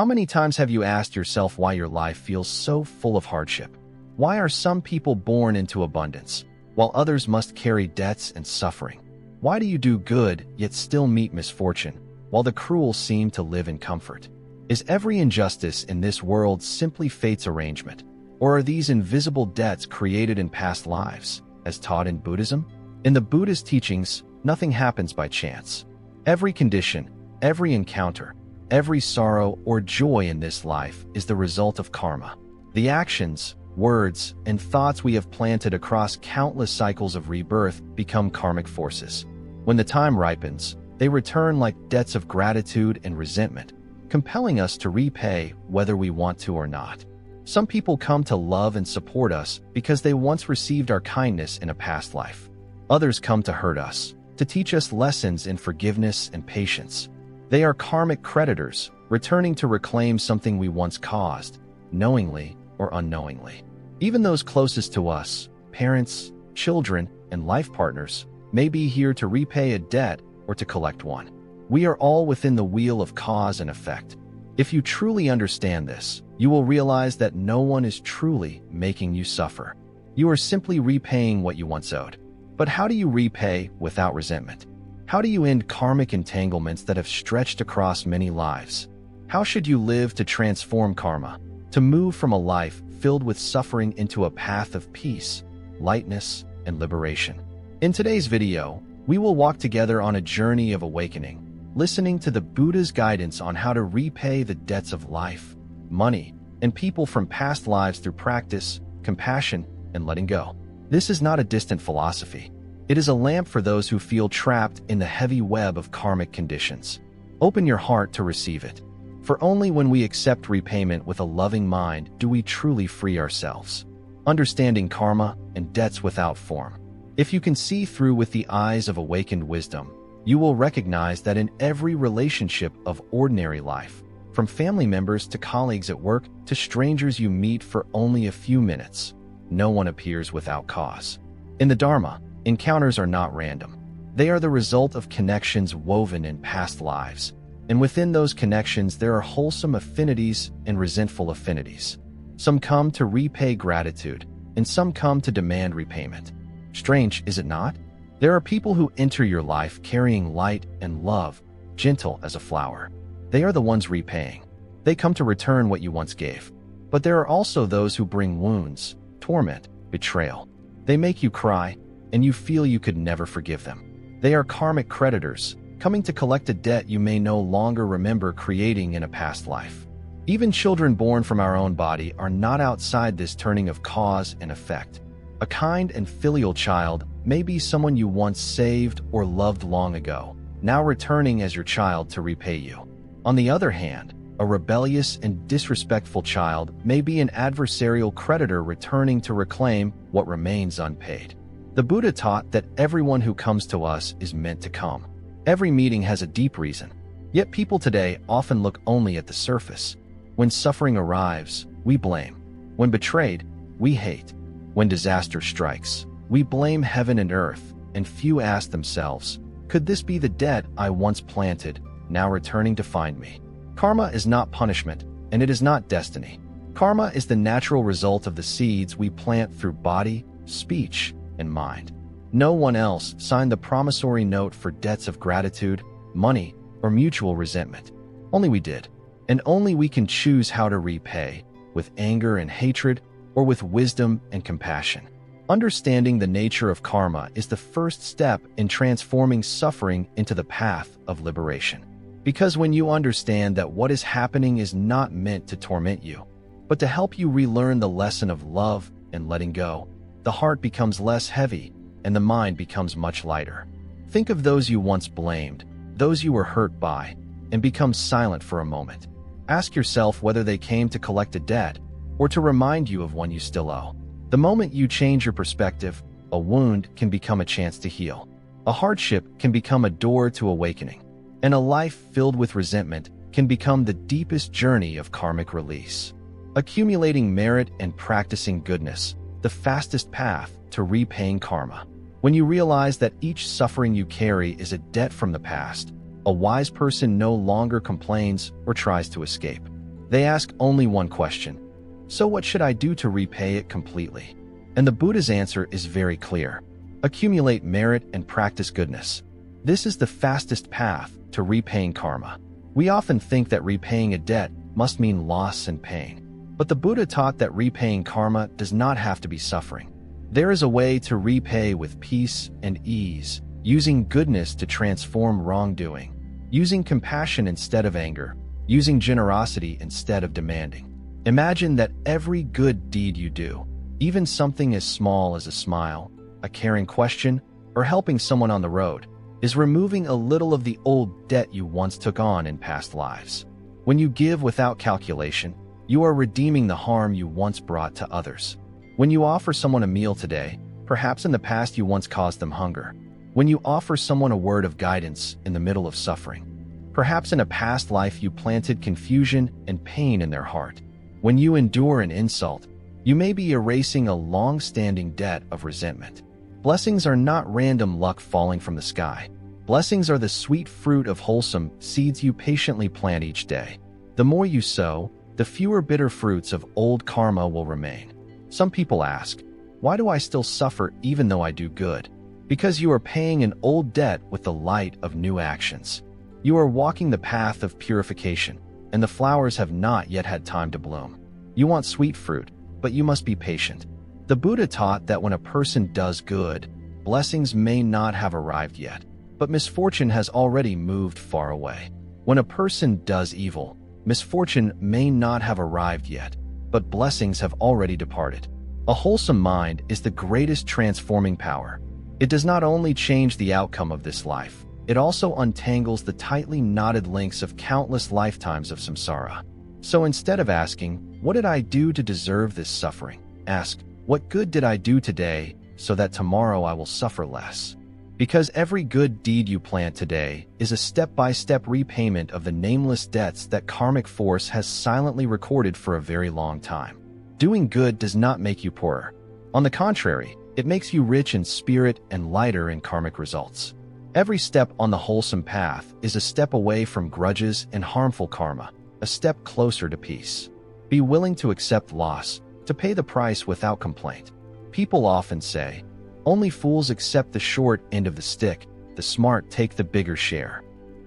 How many times have you asked yourself why your life feels so full of hardship? Why are some people born into abundance, while others must carry debts and suffering? Why do you do good, yet still meet misfortune, while the cruel seem to live in comfort? Is every injustice in this world simply fate's arrangement? Or are these invisible debts created in past lives, as taught in Buddhism? In the Buddhist teachings, nothing happens by chance. Every condition, every encounter, every sorrow or joy in this life is the result of karma. The actions, words, and thoughts we have planted across countless cycles of rebirth become karmic forces. When the time ripens, they return like debts of gratitude and resentment, compelling us to repay whether we want to or not. Some people come to love and support us because they once received our kindness in a past life. Others come to hurt us, to teach us lessons in forgiveness and patience. They are karmic creditors, returning to reclaim something we once caused, knowingly or unknowingly. Even those closest to us, parents, children, and life partners, may be here to repay a debt or to collect one. We are all within the wheel of cause and effect. If you truly understand this, you will realize that no one is truly making you suffer. You are simply repaying what you once owed. But how do you repay without resentment? How do you end karmic entanglements that have stretched across many lives? How should you live to transform karma, to move from a life filled with suffering into a path of peace, lightness, and liberation? In today's video, we will walk together on a journey of awakening, listening to the Buddha's guidance on how to repay the debts of life, money, and people from past lives through practice, compassion, and letting go. This is not a distant philosophy. It is a lamp for those who feel trapped in the heavy web of karmic conditions. Open your heart to receive it. For only when we accept repayment with a loving mind do we truly free ourselves. Understanding karma and debts without form. If you can see through with the eyes of awakened wisdom, you will recognize that in every relationship of ordinary life, from family members to colleagues at work to strangers you meet for only a few minutes, no one appears without cause. In the Dharma, encounters are not random. They are the result of connections woven in past lives. And within those connections, there are wholesome affinities and resentful affinities. Some come to repay gratitude, and some come to demand repayment. Strange, is it not? There are people who enter your life carrying light and love, gentle as a flower. They are the ones repaying. They come to return what you once gave. But there are also those who bring wounds, torment, betrayal. They make you cry, and you feel you could never forgive them. They are karmic creditors, coming to collect a debt you may no longer remember creating in a past life. Even children born from our own body are not outside this turning of cause and effect. A kind and filial child may be someone you once saved or loved long ago, now returning as your child to repay you. On the other hand, a rebellious and disrespectful child may be an adversarial creditor returning to reclaim what remains unpaid. The Buddha taught that everyone who comes to us is meant to come. Every meeting has a deep reason. Yet people today often look only at the surface. When suffering arrives, we blame. When betrayed, we hate. When disaster strikes, we blame heaven and earth, and few ask themselves, could this be the debt I once planted, now returning to find me? Karma is not punishment, and it is not destiny. Karma is the natural result of the seeds we plant through body, speech, and mind. No one else signed the promissory note for debts of gratitude, money, or mutual resentment. Only we did. And only we can choose how to repay, with anger and hatred, or with wisdom and compassion. Understanding the nature of karma is the first step in transforming suffering into the path of liberation. Because when you understand that what is happening is not meant to torment you, but to help you relearn the lesson of love and letting go, the heart becomes less heavy and the mind becomes much lighter. Think of those you once blamed, those you were hurt by, and become silent for a moment. Ask yourself whether they came to collect a debt or to remind you of one you still owe. The moment you change your perspective, a wound can become a chance to heal. A hardship can become a door to awakening. And a life filled with resentment can become the deepest journey of karmic release. Accumulating merit and practicing goodness, the fastest path to repaying karma. When you realize that each suffering you carry is a debt from the past, a wise person no longer complains or tries to escape. They ask only one question: so what should I do to repay it completely? And the Buddha's answer is very clear: accumulate merit and practice goodness. This is the fastest path to repaying karma. We often think that repaying a debt must mean loss and pain. But the Buddha taught that repaying karma does not have to be suffering. There is a way to repay with peace and ease, using goodness to transform wrongdoing, using compassion instead of anger, using generosity instead of demanding. Imagine that every good deed you do, even something as small as a smile, a caring question, or helping someone on the road, is removing a little of the old debt you once took on in past lives. When you give without calculation, you are redeeming the harm you once brought to others. When you offer someone a meal today, perhaps in the past you once caused them hunger. When you offer someone a word of guidance in the middle of suffering, perhaps in a past life you planted confusion and pain in their heart. When you endure an insult, you may be erasing a long-standing debt of resentment. Blessings are not random luck falling from the sky. Blessings are the sweet fruit of wholesome seeds you patiently plant each day. The more you sow, the fewer bitter fruits of old karma will remain. Some people ask, why do I still suffer even though I do good? Because you are paying an old debt with the light of new actions. You are walking the path of purification, and the flowers have not yet had time to bloom. You want sweet fruit, but you must be patient. The Buddha taught that when a person does good, blessings may not have arrived yet, but misfortune has already moved far away. When a person does evil, misfortune may not have arrived yet, but blessings have already departed. A wholesome mind is the greatest transforming power. It does not only change the outcome of this life, it also untangles the tightly knotted links of countless lifetimes of samsara. So instead of asking, what did I do to deserve this suffering? Ask, what good did I do today so that tomorrow I will suffer less? Because every good deed you plant today is a step-by-step repayment of the nameless debts that karmic force has silently recorded for a very long time. Doing good does not make you poorer. On the contrary, it makes you rich in spirit and lighter in karmic results. Every step on the wholesome path is a step away from grudges and harmful karma, a step closer to peace. Be willing to accept loss, to pay the price without complaint. People often say, only fools accept the short end of the stick, the smart take the bigger share.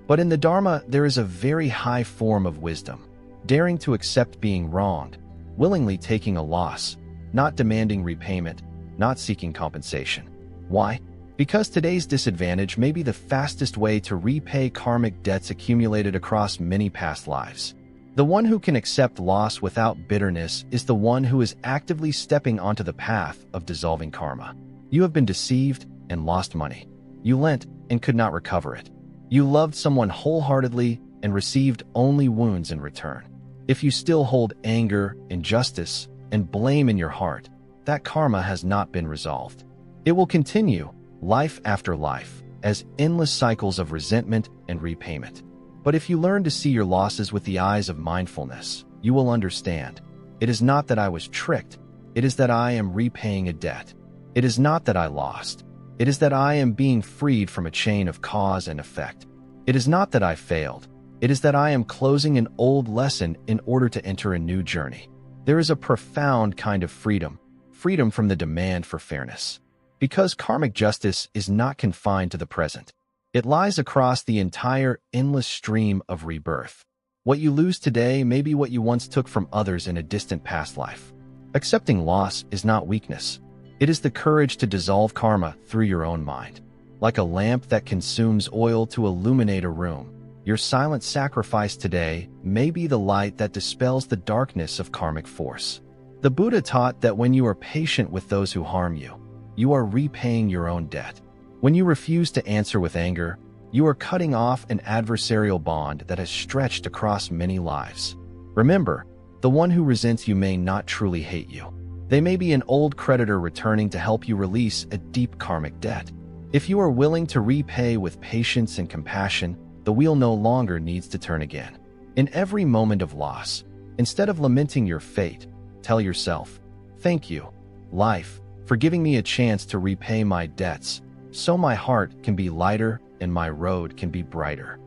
But in the Dharma, there is a very high form of wisdom, daring to accept being wronged, willingly taking a loss, not demanding repayment, not seeking compensation. Why? Because today's disadvantage may be the fastest way to repay karmic debts accumulated across many past lives. The one who can accept loss without bitterness is the one who is actively stepping onto the path of dissolving karma. You have been deceived and lost money. You lent and could not recover it. You loved someone wholeheartedly and received only wounds in return. If you still hold anger, injustice, and blame in your heart, that karma has not been resolved. It will continue, life after life, as endless cycles of resentment and repayment. But if you learn to see your losses with the eyes of mindfulness, you will understand. It is not that I was tricked. It is that I am repaying a debt. It is not that I lost. It is that I am being freed from a chain of cause and effect. It is not that I failed. It is that I am closing an old lesson in order to enter a new journey. There is a profound kind of freedom from the demand for fairness. Because karmic justice is not confined to the present. It lies across the entire endless stream of rebirth. What you lose today may be what you once took from others in a distant past life. Accepting loss is not weakness. It is the courage to dissolve karma through your own mind. Like a lamp that consumes oil to illuminate a room, your silent sacrifice today may be the light that dispels the darkness of karmic force. The Buddha taught that when you are patient with those who harm you, you are repaying your own debt. When you refuse to answer with anger, you are cutting off an adversarial bond that has stretched across many lives. Remember, the one who resents you may not truly hate you. They may be an old creditor returning to help you release a deep karmic debt. If you are willing to repay with patience and compassion, the wheel no longer needs to turn again. In every moment of loss, instead of lamenting your fate, tell yourself, "Thank you, life, for giving me a chance to repay my debts, so my heart can be lighter and my road can be brighter."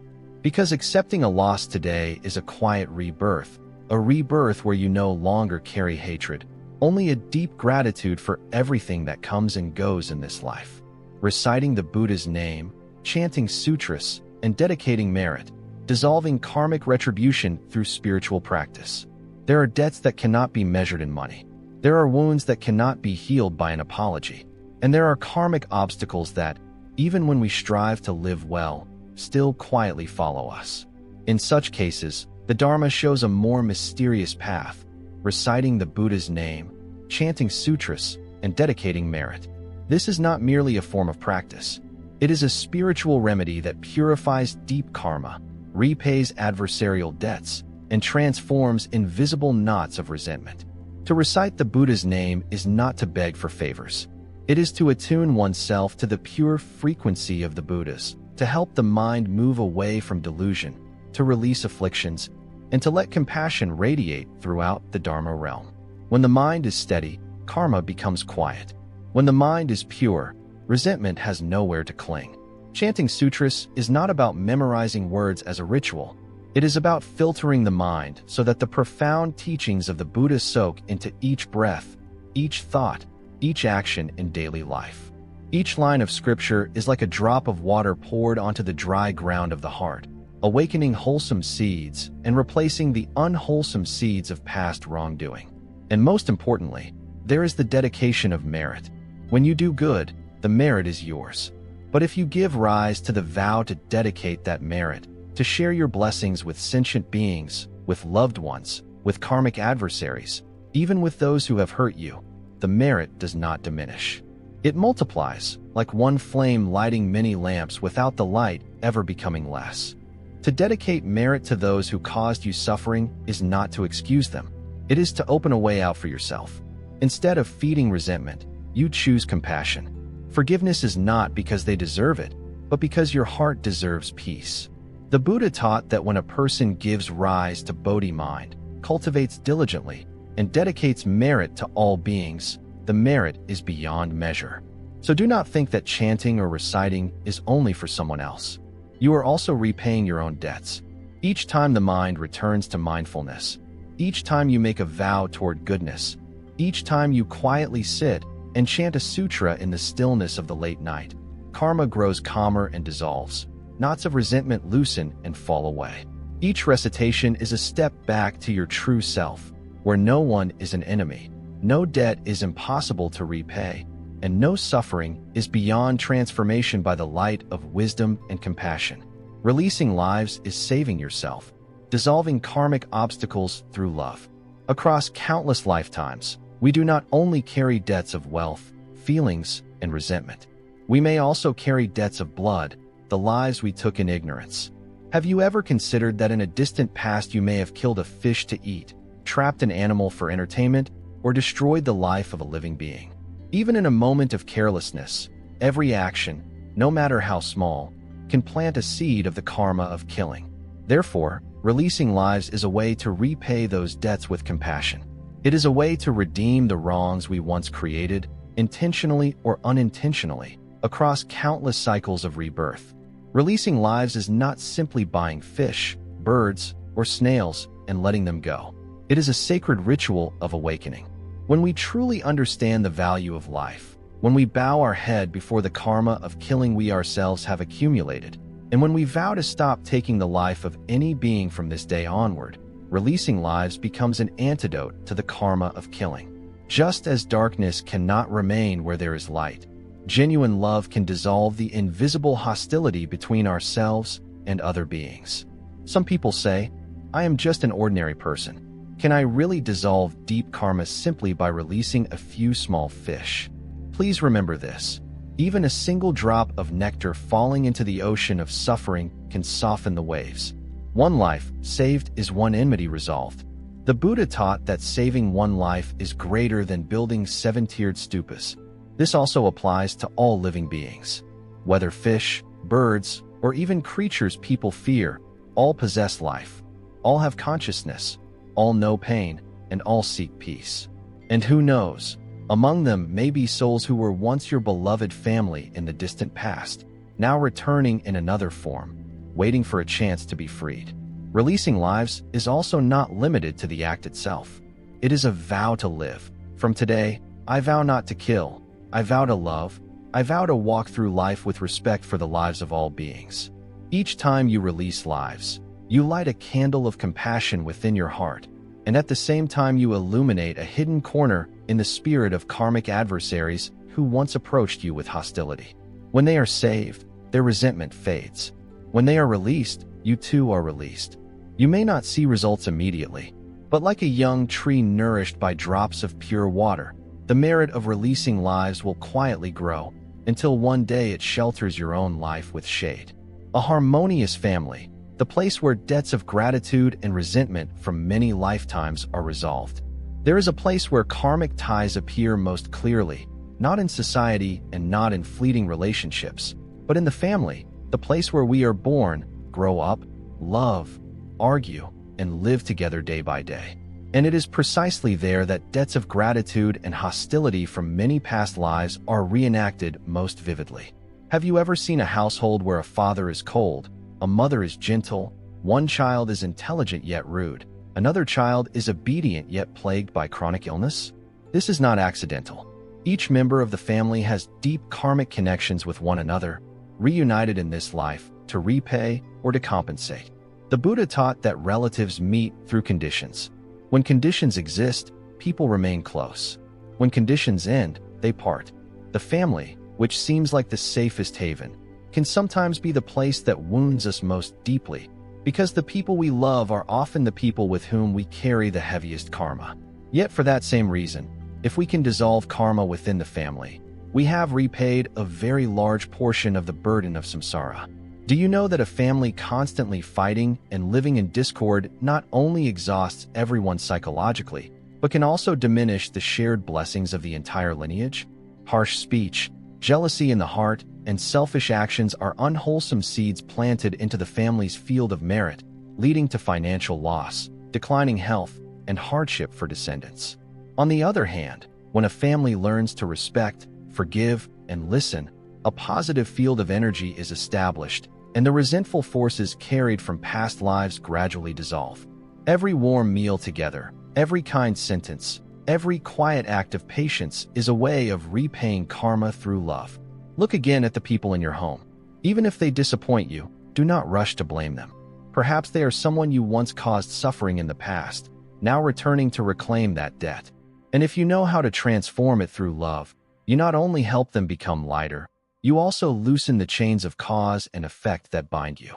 Because accepting a loss today is a quiet rebirth, a rebirth where you no longer carry hatred, only a deep gratitude for everything that comes and goes in this life. Reciting the Buddha's name, chanting sutras, and dedicating merit, dissolving karmic retribution through spiritual practice. There are debts that cannot be measured in money. There are wounds that cannot be healed by an apology. And there are karmic obstacles that, even when we strive to live well, still quietly follow us. In such cases, the Dharma shows a more mysterious path, reciting the Buddha's name, chanting sutras, and dedicating merit. This is not merely a form of practice. It is a spiritual remedy that purifies deep karma, repays adversarial debts, and transforms invisible knots of resentment. To recite the Buddha's name is not to beg for favors. It is to attune oneself to the pure frequency of the Buddhas, to help the mind move away from delusion, to release afflictions, and to let compassion radiate throughout the Dharma realm. When the mind is steady, karma becomes quiet. When the mind is pure, resentment has nowhere to cling. Chanting sutras is not about memorizing words as a ritual. It is about filtering the mind so that the profound teachings of the Buddha soak into each breath, each thought, each action in daily life. Each line of scripture is like a drop of water poured onto the dry ground of the heart, awakening wholesome seeds and replacing the unwholesome seeds of past wrongdoing. And most importantly, there is the dedication of merit. When you do good, the merit is yours. But if you give rise to the vow to dedicate that merit, to share your blessings with sentient beings, with loved ones, with karmic adversaries, even with those who have hurt you, the merit does not diminish. It multiplies, like one flame lighting many lamps without the light ever becoming less. To dedicate merit to those who caused you suffering is not to excuse them. It is to open a way out for yourself. Instead of feeding resentment, you choose compassion. Forgiveness is not because they deserve it, but because your heart deserves peace. The Buddha taught that when a person gives rise to Bodhi mind, cultivates diligently, and dedicates merit to all beings, the merit is beyond measure. So do not think that chanting or reciting is only for someone else. You are also repaying your own debts. Each time the mind returns to mindfulness, each time you make a vow toward goodness, each time you quietly sit and chant a sutra in the stillness of the late night, karma grows calmer and dissolves. Knots of resentment loosen and fall away. Each recitation is a step back to your true self, where no one is an enemy, no debt is impossible to repay, and no suffering is beyond transformation by the light of wisdom and compassion. Releasing lives is saving yourself, dissolving karmic obstacles through love. Across countless lifetimes, we do not only carry debts of wealth, feelings, and resentment. We may also carry debts of blood, the lives we took in ignorance. Have you ever considered that in a distant past you may have killed a fish to eat, trapped an animal for entertainment, or destroyed the life of a living being? Even in a moment of carelessness, every action, no matter how small, can plant a seed of the karma of killing. Therefore, releasing lives is a way to repay those debts with compassion. It is a way to redeem the wrongs we once created, intentionally or unintentionally, across countless cycles of rebirth. Releasing lives is not simply buying fish, birds, or snails and letting them go. It is a sacred ritual of awakening. When we truly understand the value of life, when we bow our head before the karma of killing we ourselves have accumulated, and when we vow to stop taking the life of any being from this day onward, releasing lives becomes an antidote to the karma of killing. Just as darkness cannot remain where there is light, genuine love can dissolve the invisible hostility between ourselves and other beings. Some people say, "I am just an ordinary person." Can I really dissolve deep karma simply by releasing a few small fish? Please remember this. Even a single drop of nectar falling into the ocean of suffering can soften the waves. One life saved is one enmity resolved. The Buddha taught that saving one life is greater than building 7-tiered stupas. This also applies to all living beings. Whether fish, birds, or even creatures people fear, all possess life. All have consciousness. All know pain, and all seek peace. And who knows, among them may be souls who were once your beloved family in the distant past, now returning in another form, waiting for a chance to be freed. Releasing lives is also not limited to the act itself. It is a vow to live. From today, I vow not to kill. I vow to love. I vow to walk through life with respect for the lives of all beings. Each time you release lives, you light a candle of compassion within your heart, and at the same time you illuminate a hidden corner in the spirit of karmic adversaries who once approached you with hostility. When they are saved, their resentment fades. When they are released, you too are released. You may not see results immediately, but like a young tree nourished by drops of pure water, the merit of releasing lives will quietly grow until one day it shelters your own life with shade. A harmonious family, the place where debts of gratitude and resentment from many lifetimes are resolved. There is a place where karmic ties appear most clearly, not in society and not in fleeting relationships, but in the family, the place where we are born, grow up, love, argue, and live together day by day. And it is precisely there that debts of gratitude and hostility from many past lives are reenacted most vividly. Have you ever seen a household where a father is cold, a mother is gentle, one child is intelligent yet rude, another child is obedient yet plagued by chronic illness? This is not accidental. Each member of the family has deep karmic connections with one another, reunited in this life to repay or to compensate. The Buddha taught that relatives meet through conditions. When conditions exist, people remain close. When conditions end, they part. The family, which seems like the safest haven, can sometimes be the place that wounds us most deeply, because the people we love are often the people with whom we carry the heaviest karma. Yet for that same reason, if we can dissolve karma within the family, we have repaid a very large portion of the burden of samsara. Do you know that a family constantly fighting and living in discord not only exhausts everyone psychologically, but can also diminish the shared blessings of the entire lineage? Harsh speech, jealousy in the heart, and selfish actions are unwholesome seeds planted into the family's field of merit, leading to financial loss, declining health, and hardship for descendants. On the other hand, when a family learns to respect, forgive, and listen, a positive field of energy is established, and the resentful forces carried from past lives gradually dissolve. Every warm meal together, every kind sentence, every quiet act of patience is a way of repaying karma through love. Look again at the people in your home. Even if they disappoint you, do not rush to blame them. Perhaps they are someone you once caused suffering in the past, now returning to reclaim that debt. And if you know how to transform it through love, you not only help them become lighter, you also loosen the chains of cause and effect that bind you.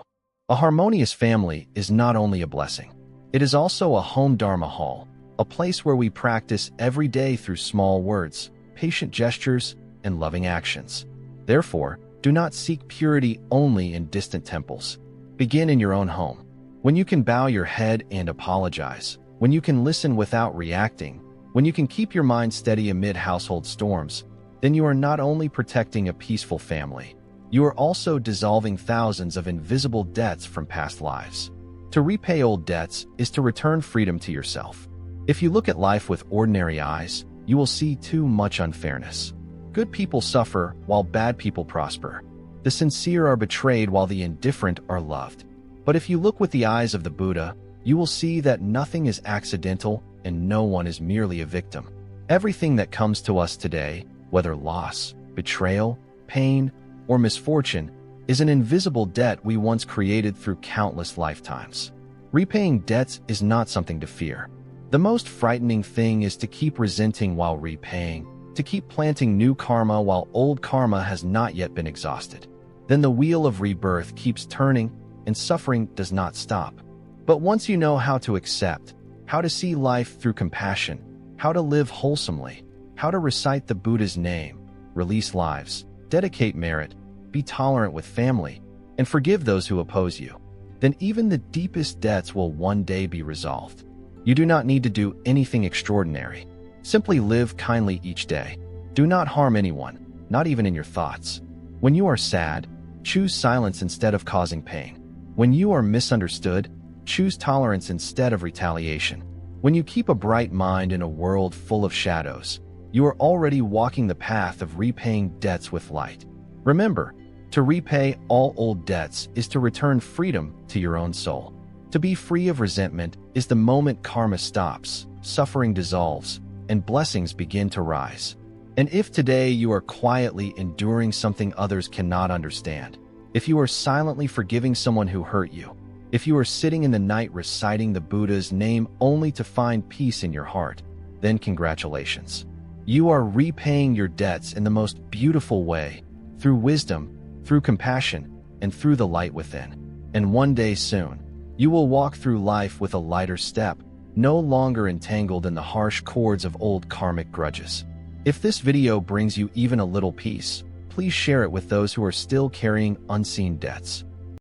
A harmonious family is not only a blessing, it is also a home dharma hall, a place where we practice every day through small words, patient gestures, and loving actions. Therefore, do not seek purity only in distant temples. Begin in your own home. When you can bow your head and apologize, when you can listen without reacting, when you can keep your mind steady amid household storms, then you are not only protecting a peaceful family, you are also dissolving thousands of invisible debts from past lives. To repay old debts is to return freedom to yourself. If you look at life with ordinary eyes, you will see too much unfairness. Good people suffer while bad people prosper. The sincere are betrayed while the indifferent are loved. But if you look with the eyes of the Buddha, you will see that nothing is accidental and no one is merely a victim. Everything that comes to us today, whether loss, betrayal, pain, or misfortune, is an invisible debt we once created through countless lifetimes. Repaying debts is not something to fear. The most frightening thing is to keep resenting while repaying, to keep planting new karma while old karma has not yet been exhausted. Then the wheel of rebirth keeps turning and suffering does not stop. But once you know how to accept, how to see life through compassion, how to live wholesomely, how to recite the Buddha's name, release lives, dedicate merit, be tolerant with family, and forgive those who oppose you, then even the deepest debts will one day be resolved. You do not need to do anything extraordinary. Simply live kindly each day. Do not harm anyone, not even in your thoughts. When you are sad, choose silence instead of causing pain. When you are misunderstood, choose tolerance instead of retaliation. When you keep a bright mind in a world full of shadows, you are already walking the path of repaying debts with light. Remember, to repay all old debts is to return freedom to your own soul. To be free of resentment is the moment karma stops, suffering dissolves, and blessings begin to rise. And if today you are quietly enduring something others cannot understand, if you are silently forgiving someone who hurt you, if you are sitting in the night reciting the Buddha's name only to find peace in your heart, then congratulations. You are repaying your debts in the most beautiful way, through wisdom, through compassion, and through the light within. And one day soon, you will walk through life with a lighter step, no longer entangled in the harsh cords of old karmic grudges. If this video brings you even a little peace, please share it with those who are still carrying unseen debts.